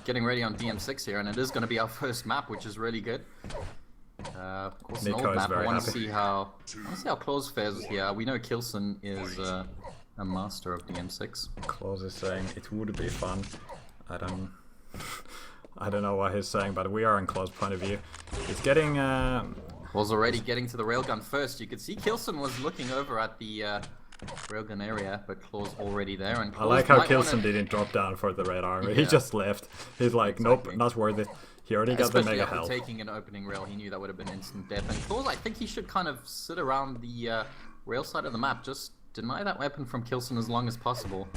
getting ready on DM6 here, and it is going to be our first map, which is really good. Of course, an old map. I want to see how Clawz fares here. We know K1llsen is a master of DM6. Clawz is saying it would be fun. I don't know what he's saying, but we are in Clawz's point of view. He's getting. Was already getting to the railgun first. You could see K1llsen was looking over at the railgun area, but Clawz already there. And I like how K1llsen didn't drop down for the red armor. Yeah. He just left. He's like, nope, not worth it. He already got the mega health. Taking an opening rail, he knew that would have been instant death. And Clawz, I think he should kind of sit around the rail side of the map, just deny that weapon from K1llsen as long as possible.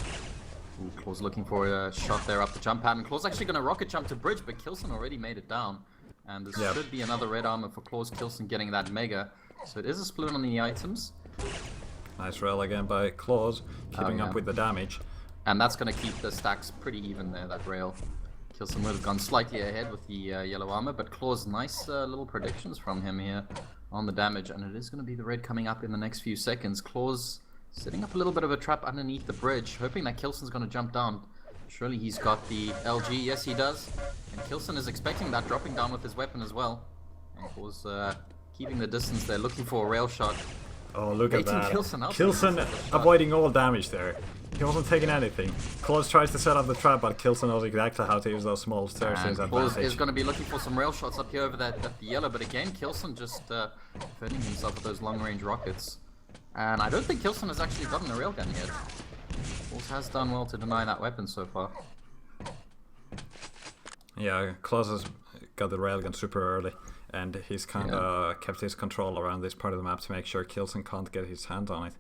Ooh, Clawz looking for a shot there up the jump pad, and Clawz actually going to rocket jump to bridge, but K1llsen already made it down. And this should be another red armor for Clawz. K1llsen getting that mega. So it is a split on the items. Nice rail again by Clawz, keeping up with the damage. And that's going to keep the stacks pretty even there, that rail. K1llsen would have gone slightly ahead with the yellow armor, but Clawz, nice little predictions from him here on the damage. And it is going to be the red coming up in the next few seconds. Clawz setting up a little bit of a trap underneath the bridge, hoping that K1llsen's going to jump down. Surely he's got the LG. Yes, he does. And K1llsen is expecting that, dropping down with his weapon as well. And Clawz keeping the distance there, looking for a rail shot. Oh, look at that. K1llsen avoiding all damage there. He wasn't taking anything. Clawz tries to set up the trap, but K1llsen knows exactly how to use those small stairs to his advantage. Clawz is going to be looking for some rail shots up here over the yellow, but again, K1llsen just defending himself with those long-range rockets. And I don't think K1llsen has actually gotten a railgun yet. Clawz has done well to deny that weapon so far. Yeah, Clawz has got the railgun super early, and he's kind of kept his control around this part of the map to make sure K1llsen can't get his hands on it,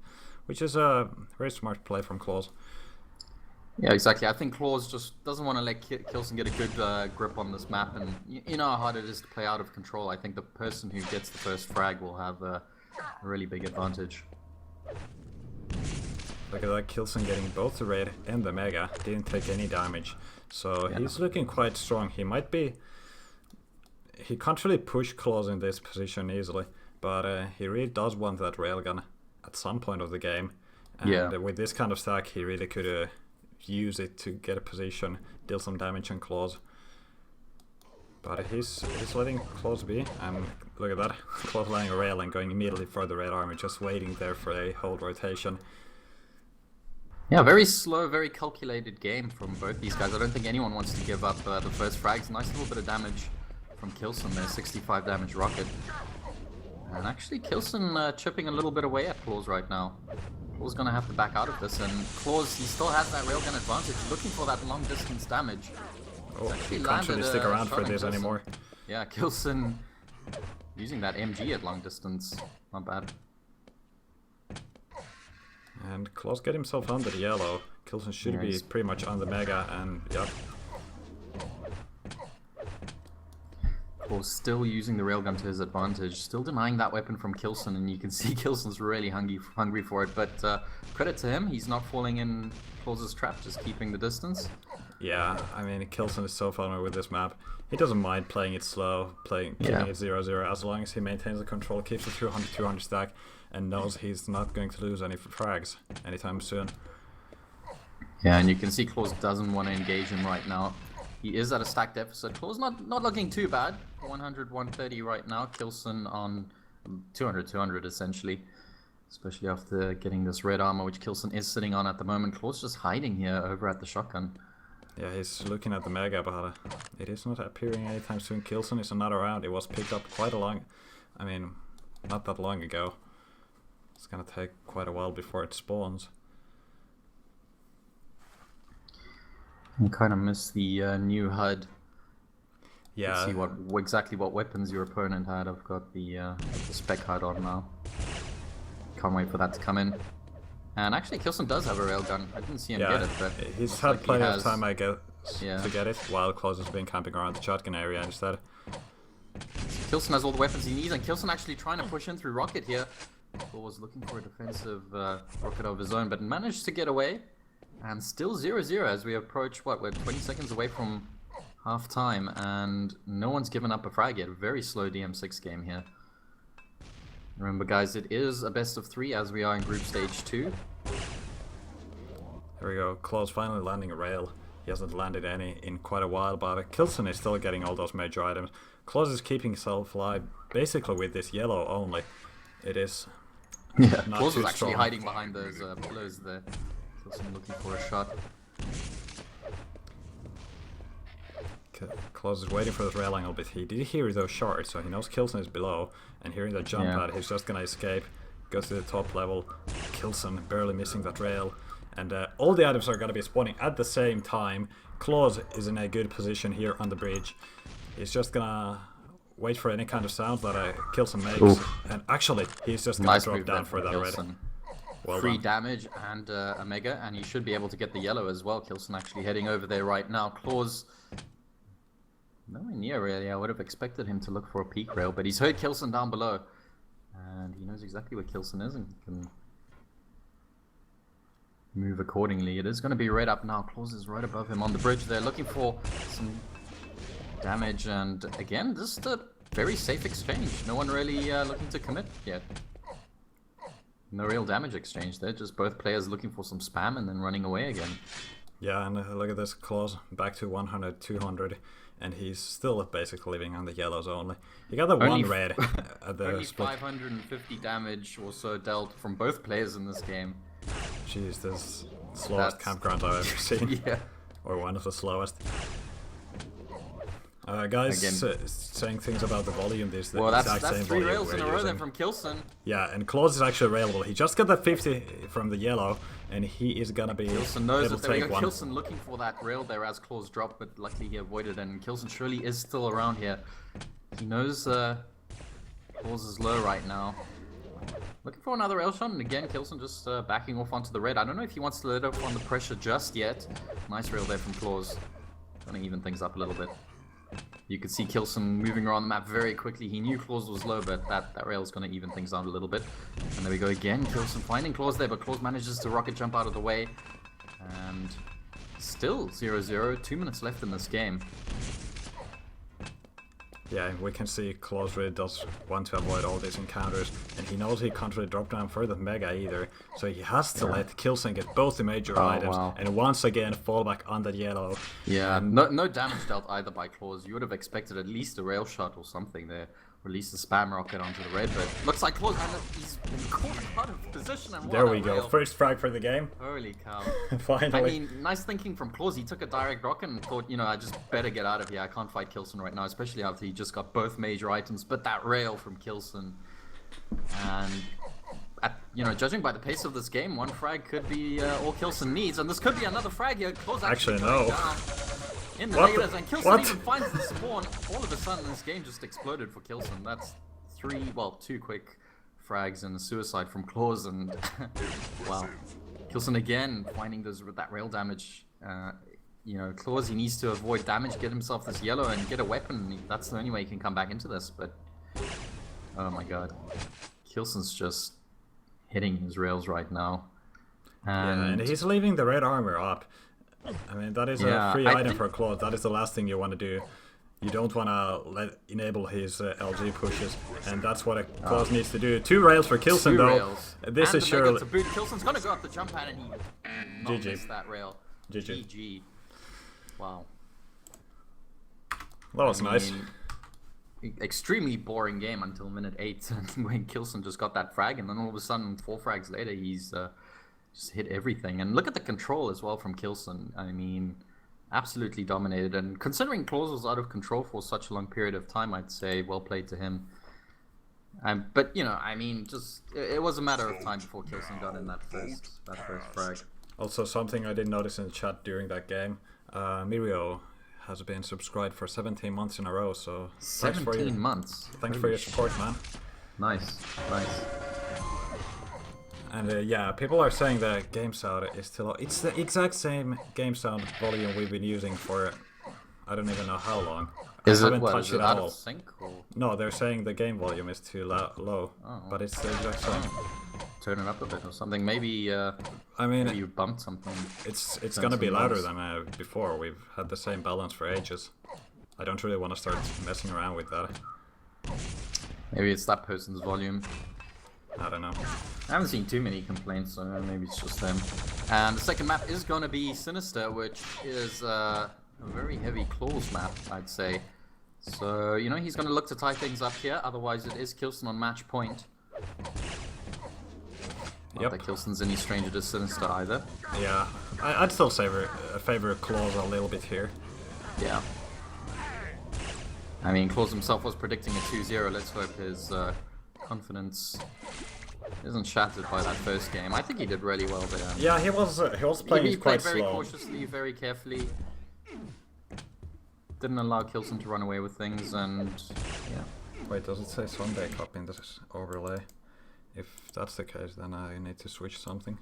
which is a very smart play from Clawz. Yeah, exactly. I think Clawz just doesn't want to let K1llsen get a good grip on this map, and you know how hard it is to play out of control. I think the person who gets the first frag will have a really big advantage. Look at that, K1llsen getting both the red and the mega, didn't take any damage. So he's looking quite strong. He might be... He can't really push Clawz in this position easily, but he really does want that railgun at some point of the game. And with this kind of stack, he really could use it to get a position, deal some damage on Clawz. But he's letting Clawz be, and look at that, Clawz laying a rail and going immediately for the red armor, just waiting there for a hold rotation. Yeah, very slow, very calculated game from both these guys. I don't think anyone wants to give up the first frags. Nice little bit of damage from K1llsen there, 65 damage rocket. And actually K1llsen chipping a little bit away at Clawz right now. Clawz gonna have to back out of this, and Clawz, he still has that railgun advantage, looking for that long distance damage. Oh, he can't really stick around for this anymore. Yeah, K1llsen using that MG at long distance, not bad. And Clawz get himself under the yellow. K1llsen should be pretty much on the mega, and yep. Clawz still using the railgun to his advantage, still denying that weapon from K1llsen, and you can see K1llsen's really hungry for it, but credit to him, he's not falling in Clawz's trap, just keeping the distance. Yeah, I mean, K1llsen is so familiar with this map. He doesn't mind playing it slow, keeping it 0-0, as long as he maintains the control, keeps the 200-200 stack, and knows he's not going to lose any frags anytime soon. Yeah, and you can see Clawz doesn't want to engage him right now. He is at a stack deficit. Clawz not looking too bad. 100-130 right now. K1llsen on 200-200 essentially. Especially after getting this red armor, which K1llsen is sitting on at the moment. Clawz just hiding here over at the shotgun. Yeah, he's looking at the mega, but it is not appearing anytime soon. K1llsen is not around. It was picked up not that long ago. It's gonna take quite a while before it spawns. I kind of miss the new HUD. Yeah. Let's see exactly what weapons your opponent had. I've got the spec HUD on now. Can't wait for that to come in. And actually, K1llsen does have a railgun. I didn't see him get it, but he's had plenty of time, I guess, to get it, while Clawz has been camping around the shotgun area instead. K1llsen has all the weapons he needs, and K1llsen actually trying to push in through rocket here. Was looking for a defensive rocket of his own, but managed to get away. And still 0-0 as we approach, we're 20 seconds away from half time, and no one's given up a frag yet. Very slow DM6 game here. Remember guys, it is a best of 3 as we are in group stage 2. There we go, Clawz finally landing a rail. He hasn't landed any in quite a while, but K1llsen is still getting all those major items. Clawz is keeping himself alive basically with this yellow only. It is Yeah, not Clawz too was actually strong. hiding behind those pillars there. K1llsen looking for a shot. Clawz is waiting for the rail angle, but he did hear those shards, so he knows K1llsen is below, and hearing the jump pad, he's just gonna escape. Goes to the top level. K1llsen barely missing that rail, and all the items are gonna be spawning at the same time. Clawz is in a good position here on the bridge. He's just gonna wait for any kind of sound that K1llsen makes, and actually he's just gonna drop down for that red. Well Free done. damage and a mega, and he should be able to get the yellow as well. K1llsen actually heading over there right now. Clawz nowhere near really. I would have expected him to look for a peak rail, but he's heard K1llsen down below, and he knows exactly where K1llsen is and can move accordingly. It is going to be red up now. Clawz is right above him on the bridge there, looking for some damage, and again, just a very safe exchange. No one really looking to commit yet. No real damage exchange there, just both players looking for some spam and then running away again. Yeah, and look at this, Clawz back to 100, 200, and he's still basically living on the yellows only. He got the Only one red at the Only split. 550 damage or so dealt from both players in this game. Jeez, this slowest That's- campground I've ever seen. Yeah. Or one of the slowest. Guys Again. saying things about the volume. This the Well, that's exact same three volume rails we're in a row using. then from K1llsen. Yeah, and Clawz is actually railable. He just got that 50 from the yellow, and he is gonna be K1llsen knows able it. to There we take go. one. K1llsen looking for that rail there as Clawz dropped, but luckily he avoided, and K1llsen surely is still around here. He knows Clawz is low right now. Looking for another rail shot, and again K1llsen just backing off onto the red. I don't know if he wants to let up on the pressure just yet. Nice rail there from Clawz. Trying to even things up a little bit. You could see K1llsen moving around the map very quickly. He knew Clawz was low, but that rail is going to even things out a little bit. And there we go again. K1llsen finding Clawz there, but Clawz manages to rocket jump out of the way. And still 0-0. 2 minutes left in this game. Yeah, we can see Clawz really does want to avoid all these encounters, and he knows he can't really drop down for the mega either, so he has to let K1llsen get both the major items, and once again fall back on that yellow. Yeah, no damage dealt either by Clawz. You would have expected at least a rail shot or something there, or at least a spam rocket onto the red, but looks like Clawz, he's been caught out of position, and There what we a go, rail. first frag for the game. Holy cow. Finally. I mean, nice thinking from Clawz. He took a direct rocket and thought, you know, I just better get out of here. I can't fight K1llsen right now, especially after he just got both major items. But that rail from K1llsen, and you know, judging by the pace of this game, one frag could be all K1llsen needs, and this could be another frag here. Clawz Actually, going no. down in the What the- negatives, and K1llsen what? even finds the spawn. All of a sudden, this game just exploded for K1llsen. That's two quick frags and a suicide from Clawz, and wow. K1llsen again finding that rail damage. You know, Clawz, he needs to avoid damage, get himself this yellow, and get a weapon. That's the only way he can come back into this. But oh my god, K1llsen's just hitting his rails right now. And he's leaving the red armor up. I mean, that is a free item for Clawz. That is the last thing you want to do. You don't want to enable his LG pushes, and that's what Clawz needs to do. 2 rails for K1llsen though. Rails. This and is the mega surely to boot. K1llsen's gonna go up the jump pad, and he not GG. miss that rail. GG. GG. Wow. That was nice. Extremely boring game until minute 8, when K1llsen just got that frag, and then all of a sudden, 4 frags later, he's just hit everything. And look at the control as well from K1llsen. I mean, absolutely dominated. And considering Clawz was out of control for such a long period of time, I'd say well played to him. But you know, I mean, just it was a matter of time before K1llsen got in that first frag. Also, something I did notice in the chat during that game, Mirio has been subscribed for 17 months in a row, so 17 months. Thanks for your support, man. Nice. And yeah, people are saying the game sound is still low. It's the exact same game sound volume we've been using for I don't even know how long. Is I it haven't what? touched Is it it out at all. of sync or? No, they're saying the game volume is too low, but it's the exact same. Turn it up a bit or something. Maybe I mean, maybe you bumped something. it's gonna be louder Sense. than before. We've had the same balance for ages. I don't really want to start messing around with that. Maybe it's that person's volume. I don't know. I haven't seen too many complaints, so maybe it's just them. And the second map is going to be Sinister, which is a very heavy Clawz map, I'd say. So, you know, he's going to look to tie things up here. Otherwise, it is K1llsen on match point. Not that K1llsen's any stranger to Sinister either. Yeah, I'd still favor Clawz a little bit here. Yeah. I mean, Clawz himself was predicting a 2-0. Let's hope his confidence isn't shattered by that first game. I think he did really well there. Yeah, he was playing he quite played very slow. cautiously, very carefully. Didn't allow K1llsen to run away with things, and yeah. Wait, does it say Sunday Cup in this overlay? If that's the case, then I need to switch something.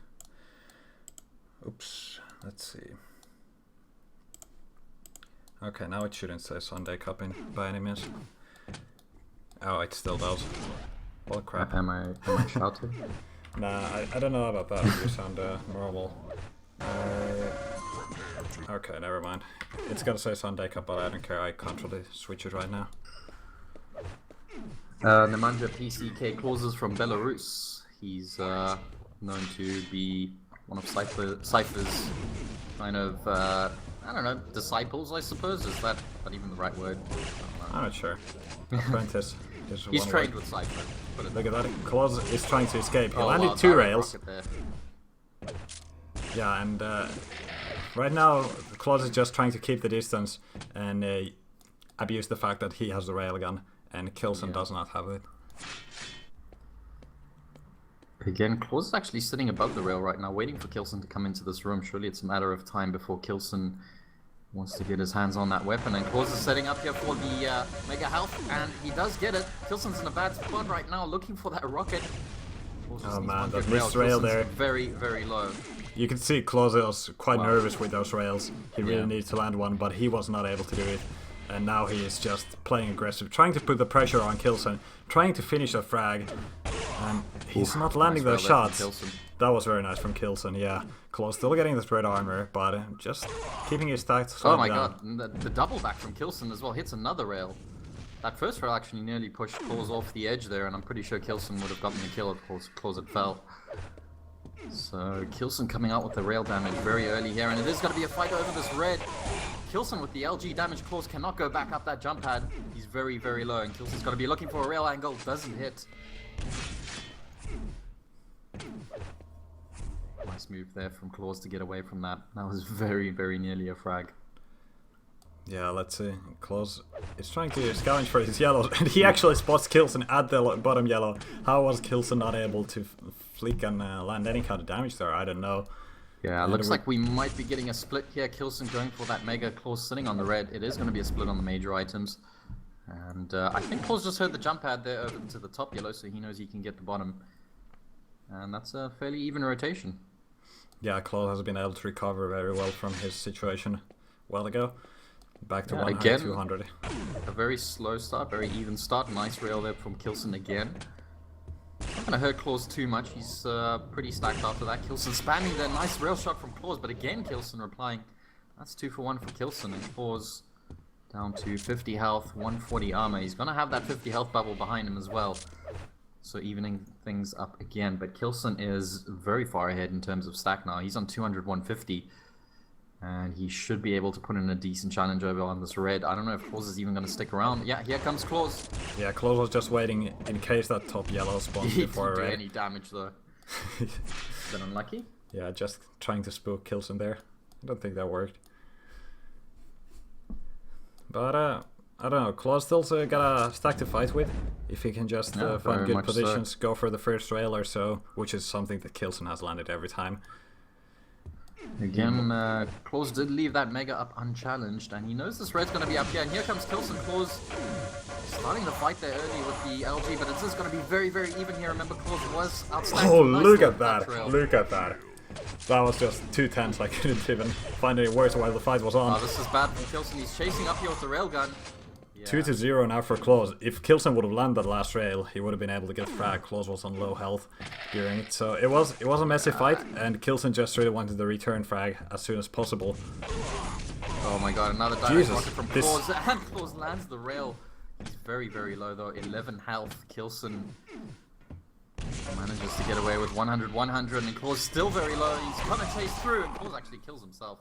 Oops, let's see. Okay, now it shouldn't say Sunday Cup in by any means. Oh, it still does. Well, crap. Am I shouting? Nah, I don't know about that. You sound normal. Okay, never mind. It's gonna say Sunday Cup, but I don't care. I can't really switch it right now. Nemanja PCK Clawz from Belarus. He's known to be one of Cypher's kind of, I don't know, disciples, I suppose. Is that not even the right word? I'm not sure. Apprentice. He's trained with Cypher. Look at that. Clawz is trying to escape. He Oh, landed wow, 2 direct rails. rocket there. Yeah, and right now Clawz is just trying to keep the distance and abuse the fact that he has the railgun and K1llsen does not have it. Again, Clawz is actually sitting above the rail right now, waiting for K1llsen to come into this room. Surely it's a matter of time before K1llsen wants to get his hands on that weapon. And Clawz is setting up here for the Mega Health, and he does get it. K1llsen's in a bad spot right now, looking for that rocket. Oh man, that missed rail there. Very, very low. You can see Clawz was quite nervous with those rails. He really needed to land one, but he was not able to do it. And now he is just playing aggressive, trying to put the pressure on K1llsen, trying to finish a frag. And he's not landing those shots. That was very nice from K1llsen, yeah. Clawz still getting this red armor, but just keeping his stats Oh my down. god, the double back from K1llsen as well hits another rail. That first rail actually nearly pushed Clawz off the edge there, and I'm pretty sure K1llsen would have gotten the kill if Clawz had fell. So K1llsen coming out with the rail damage very early here, and it is going to be a fight over this red. K1llsen with the LG damage. Clawz cannot go back up that jump pad. He's very, very low, and K1llsen's got to be looking for a rail angle. Doesn't hit. Nice move there from Clawz to get away from that. That was very, very nearly a frag. Yeah, let's see. Clawz is trying to scavenge for his yellows, and he actually spots K1llsen at the bottom yellow. How was K1llsen not able to flick and land any kind of damage there? I don't know. Yeah, looks like we might be getting a split here. K1llsen going for that Mega, Clawz sitting on the red. It is going to be a split on the major items. And I think Clawz just heard the jump pad there over to the top yellow, so he knows he can get the bottom. And that's a fairly even rotation. Yeah, Clawz has been able to recover very well from his situation a while ago. Back to 200. A very slow start, very even start. Nice rail there from K1llsen again. Not going to hurt Clawz too much. He's pretty stacked after that. K1llsen spamming there. Nice rail shot from Clawz, but again K1llsen replying. That's 2 for 1 for K1llsen, and Clawz down to 50 health, 140 armor. He's going to have that 50 health bubble behind him as well. So evening things up again. But K1llsen is very far ahead in terms of stack now. He's on 200, 150. And he should be able to put in a decent challenge over on this red. I don't know if Clawz is even going to stick around. Yeah, here comes Clawz. Yeah, Clawz was just waiting in case that top yellow spawns He before didn't do red. any damage though. Been unlucky. Yeah, just trying to spook K1llsen there. I don't think that worked. But I don't know. Clawz still got a stack to fight with. If he can just find good positions, go for the first rail or so, which is something that K1llsen has landed every time. Again, Clawz did leave that Mega up unchallenged, and he knows this red's going to be up here. And here comes K1llsen. Clawz starting the fight there early with the LG, but it's just going to be very, very even here. Remember, Clawz was outstanding. Oh, look at that! Look at that! That was just too tense. I couldn't even find any words while the fight was on. Oh, this is bad from K1llsen. He's chasing up here with the railgun. Yeah. 2-0 now for Clawz. If K1llsen would have landed that last rail, he would have been able to get frag. Clawz was on low health during it, so it was a messy fight, and K1llsen just really wanted the return frag as soon as possible. Oh my god, another direct rocket from Clawz, and Clawz lands the rail. He's very, very low though, 11 health. K1llsen Manages to get away with 100, 100, and Clawz still very low. He's gonna chase through, and Clawz actually kills himself.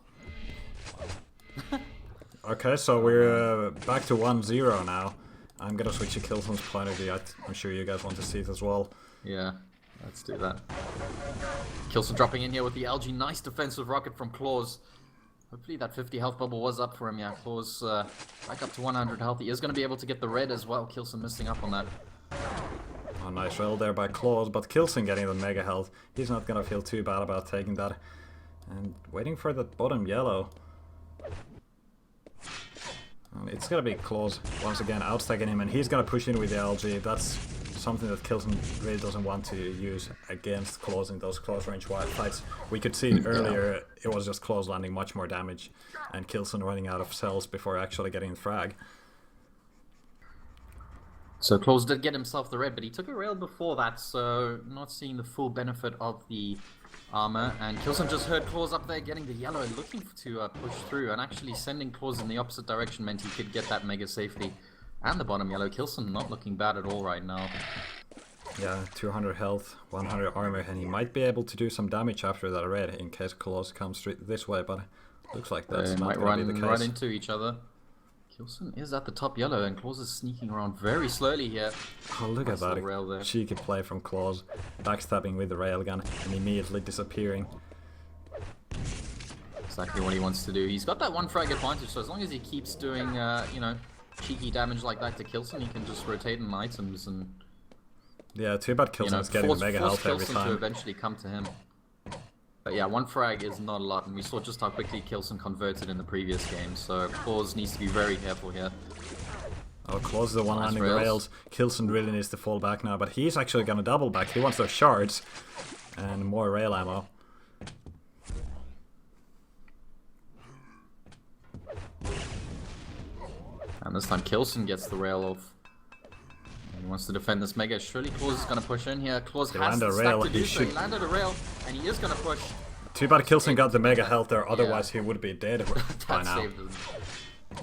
Okay, so we're back to 1-0 now. I'm gonna switch to K1llsen's point of view. I'm sure you guys want to see it as well. Yeah, let's do that. K1llsen dropping in here with the LG. Nice defensive rocket from Clawz. Hopefully that 50 health bubble was up for him. Yeah, Clawz back up to 100 health. He is going to be able to get the red as well. K1llsen missing up on that. Oh, nice roll there by Clawz, but K1llsen getting the mega health. He's not going to feel too bad about taking that. And waiting for the bottom yellow. And it's going to be Clawz once again outstacking him, and he's going to push in with the LG. That's something that K1llsen really doesn't want to use against Clawz in those close range wild fights. We could see earlier it was just Clawz landing much more damage and K1llsen running out of cells before actually getting the frag. So Clawz did get himself the red, but he took a rail before that, so not seeing the full benefit of the armor. And K1llsen just heard Clawz up there getting the yellow, looking to push through, and actually sending Clawz in the opposite direction meant he could get that mega safely. And the bottom yellow. K1llsen not looking bad at all right now. Yeah, 200 health, 100 armor, and he might be able to do some damage after that red in case Clawz comes this way, but looks like that's not going to be the case. Right into each other. K1llsen is at the top yellow, and Clawz is sneaking around very slowly here. Oh, look at that. Cheeky play from Clawz. Backstabbing with the railgun and immediately disappearing. Exactly what he wants to do. He's got that one frag advantage, so as long as he keeps doing, you know, cheeky damage like that to K1llsen, he can just rotate in items and... Yeah, too bad K1llsen is getting the mega health every time. To eventually come to him. But yeah, one frag is not a lot, and we saw just how quickly K1llsen converted in the previous game, so Clawz needs to be very careful here. Oh, Clawz is the one landing the rails. K1llsen really needs to fall back now, but he's actually going to double back. He wants those shards and more rail ammo. And this time K1llsen gets the rail off. He wants to defend this mega. Surely Clawz is going to push in here. Clawz has the stack to do so. He landed a rail, and he is going to push. Too bad K1llsen got the mega health there, otherwise he would be dead by now.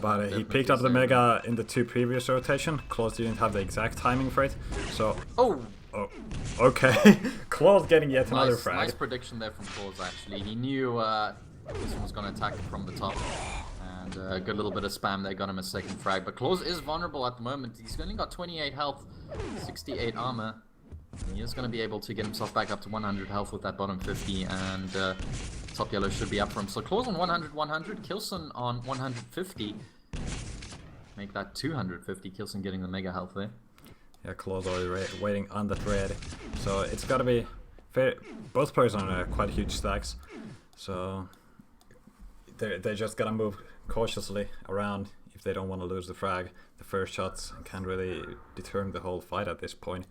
But he picked up the mega in the two previous rotation. Clawz didn't have the exact timing for it, so... Oh, okay. Clawz getting yet another frag. Nice prediction there from Clawz, actually. He knew K1llsen was going to attack from the top. And a good little bit of spam there got him a second frag. But Clawz is vulnerable at the moment. He's only got 28 health, 68 armor. He is going to be able to get himself back up to 100 health with that bottom 50. And top yellow should be up for him. So Clawz on 100, 100. K1llsen on 150. Make that 250. K1llsen getting the mega health there. Yeah, Clawz already waiting on that red. So it's got to be fair. Both players on quite huge stacks. So they just got to move cautiously around if they don't want to lose the frag. The first shots can really determine the whole fight at this point.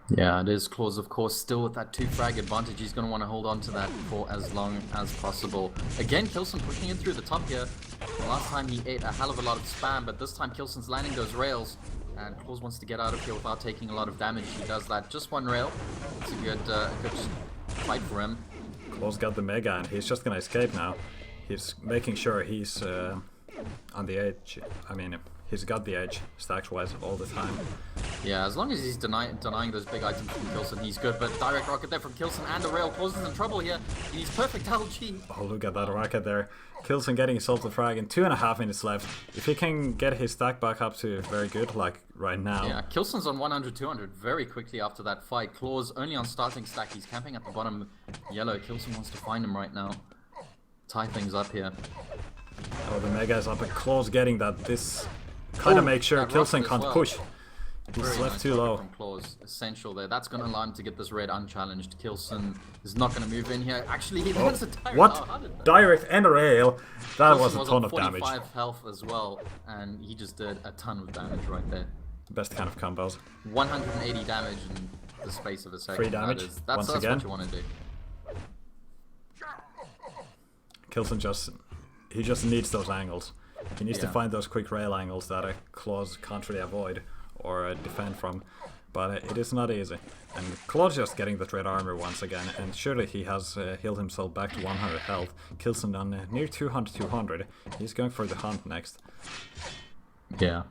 Yeah, it is Clawz, of course, still with that 2 frag advantage. He's going to want to hold on to that for as long as possible. Again, K1llsen pushing in through the top here. Last time he ate a hell of a lot of spam, but this time K1llsen's landing those rails. And Clawz wants to get out of here without taking a lot of damage. He does that. Just one rail. It's a good fight for him. Clawz got the mega and he's just going to escape now. He's making sure he's on the edge. I mean, he's got the edge stacks-wise all the time. Yeah, as long as he's denying those big items from K1llsen, he's good. But direct rocket there from K1llsen and a rail. Clawz is in trouble here. He needs perfect LG. Oh, look at that rocket there. K1llsen getting himself the frag in 2.5 minutes left. If he can get his stack back up to very good, like right now. Yeah, K1llsen's on 100, 200 very quickly after that fight. Clawz only on starting stack. He's camping at the bottom yellow. K1llsen wants to find him right now. Tie things up here. Oh, the mega is up and Clawz getting that. This kind of makes sure K1llsen can't push. He's Very left nice too low. From Clawz, essential there. That's going to allow him to get this red unchallenged. K1llsen is not going to move in here. Actually, he lands a direct. What? Oh, direct and a rail. That K1llsen was a ton of damage. 45 health as well, and he just did a ton of damage right there. Best kind of combos. 180 damage in the space of a second. 3 damage. That's again. what you want to do. K1llsen just needs those angles. He needs to Yeah. find those quick rail angles that a Clawz can't really avoid or defend from. But it is not easy. And Clawz just getting that red armor once again, and surely he has healed himself back to 100 health. K1llsen on near 200. He's going for the hunt next. Yeah.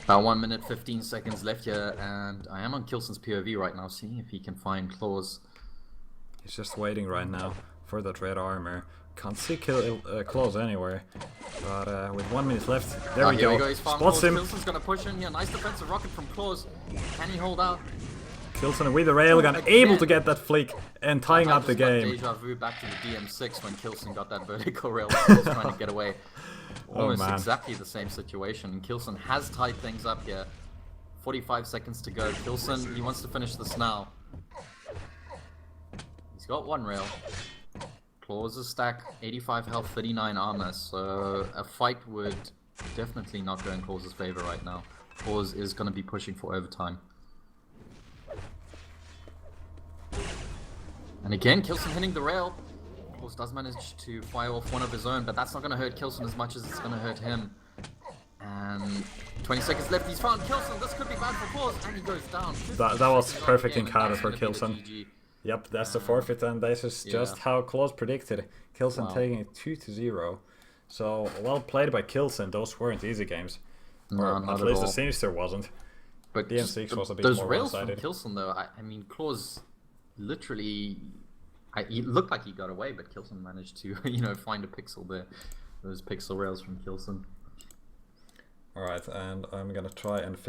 About 1 minute 15 seconds left here, and I am on K1llsen's POV right now, seeing if he can find Clawz. He's just waiting right now for that red armor. Can't see Clawz anywhere. But with 1 minute left, there we Here go. we go. He's found Spots Clawz. him. K1llsen's gonna push in here. Nice defensive rocket from Clawz. Can he hold out? K1llsen with the railgun, able to get that flick and tying I up the just got game. Deja vu back to the DM6 when K1llsen got that vertical rail. He was trying to get away. Almost man. exactly the same situation. K1llsen has tied things up here. 45 seconds to go. K1llsen, he wants to finish this now. He's got one rail. Clawz's stack, 85 health, 39 armor. So a fight would definitely not go in Clawz's favor right now. Clawz is going to be pushing for overtime. And again, K1llsen hitting the rail. Clawz does manage to fire off one of his own, but that's not going to hurt K1llsen as much as it's going to hurt him. And 20 seconds left, he's found K1llsen. This could be bad for Clawz, and he goes down. That was perfect encounter for That's gonna be the K1llsen. GG. Yep, that's the forfeit, and this is just how Clawz predicted. K1llsen Wow. taking it 2-0. So, well played by K1llsen. Those weren't easy games. No, Or not at at least all. the Sinister wasn't. But DM6 just was a bit those more rails from one-sided. K1llsen though, I mean, Clawz literally, he looked like he got away, but K1llsen managed to, find a pixel there. Those pixel rails from K1llsen. Alright, and I'm gonna try and fix